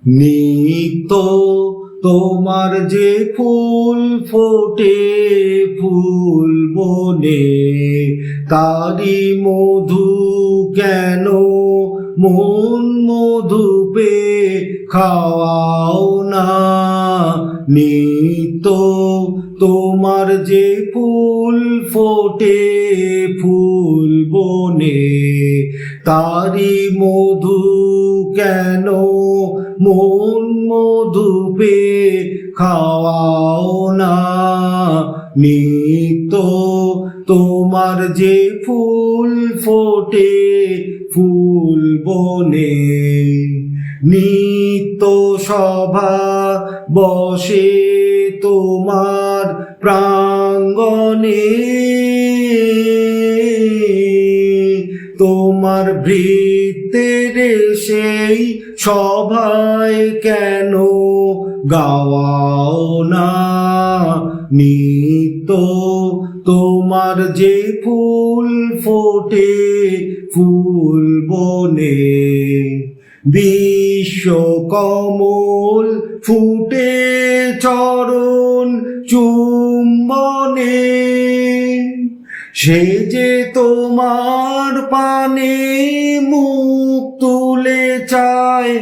নিত্য তোমার যে ফুল ফোটে ফুল বনে, তারি মধু কেন মন মধু পে খাওয়াও না। নিত্য তোমার যে ফুল ফোটে ফুল বনে, তারি মধু কেন মন মধু পে খাওয়াও না। নিত্য তোমার যে ফুল ফোটে ফুল বনে, নিত্য সভা বসে তোমার প্রাঙ্গণে, তোমার ভৃত্যের সেই সভায় কেন গাওয়াও না। নিত্য তোমার যে ফুল ফোটে ফুল বনে, বিশ্বকমল ফুটে চরণ চুম্বনে, সে যে তোমার পানে মুখ তুলে চায়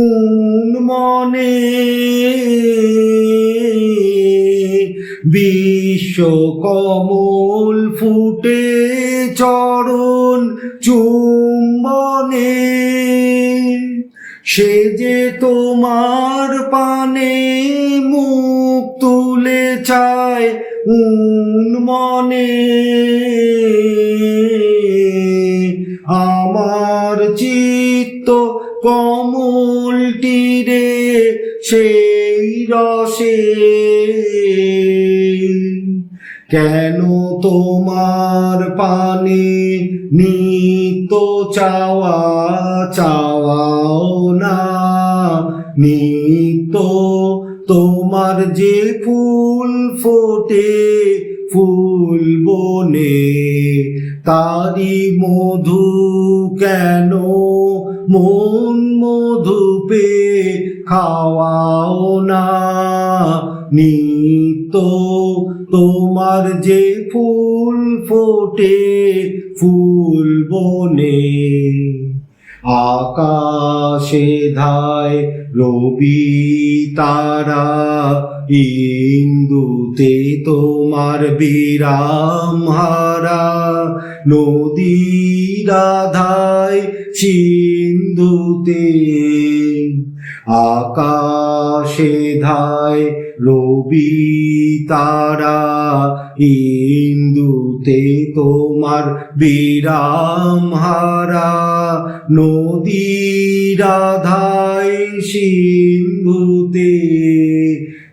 উন্মনে। বিশ্বকমল ফুটে চরণ চুম্বনে, সে যে তোমার পানে মুখ তুলে চায় উন্মনে। আমার চিত্ত কমলটিরে সেই রসে, কেন তোমার পানে নিত্য চাওয়া চাওয়াও না। নিত্য তোমার যে ফুল ফোটে ফুল বনে, তারি মধু কেন মন মধু পে খাওয়াও না। নিত্য তোমার যে ফুল ফোটে ফুল বনে, আকাশে ধায় রবি তারা, ইন্দুতে তোমার বিরাম হারা, নদীরা ধায় সিন্ধুতে। আকাশে ধায় রবি তারা, ইন্দুতে তোমার বিরাম হারা, নদীরা ধায় সিন্ধুতে।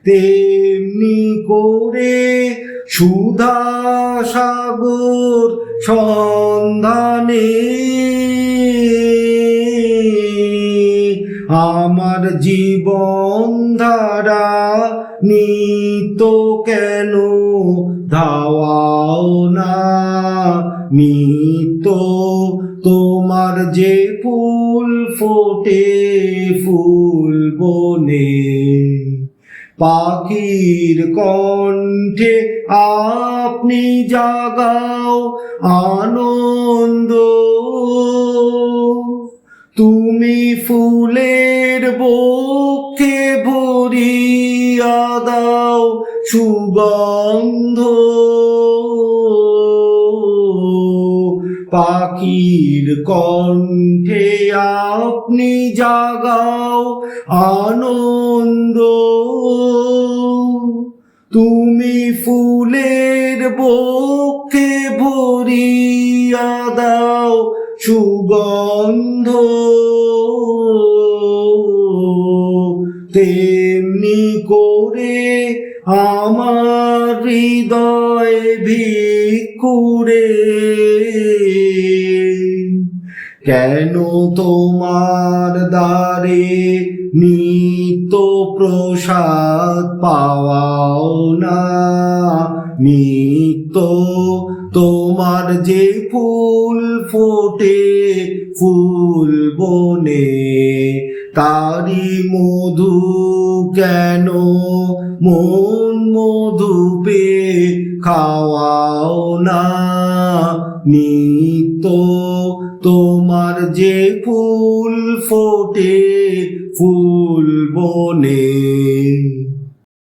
তেমনি করে সুধা সাগর সন্ধানে, আমার জীবন ধারা নিত্য কেন ধাওয়াও না। নিত্য তোমার যে ফুল ফোটে ফুল বনে, পাখির কণ্ঠে আপনি জাগাও আনন্দ, তুমি ফুলের বক্ষে ভরিয়া দাও সুগন্ধ। পাখির কণ্ঠে আপনি জাগাও আনন্দ, তুমি ফুলের বক্ষে ভরিয়া দাও সুগন্ধ। তেমনি করে আমার হৃদয় ভিক্ষুরে, কেন তোমার দ্বারে নিত্য প্রসাদ পাওয়াও না। নিত্য তোমার যে ফুল ফোটে ফুল বনে, তারি মধু কেন মন মধু পে খাওয়াও না নিত্য তোমার যে ফুল ফোটে ফুল বনে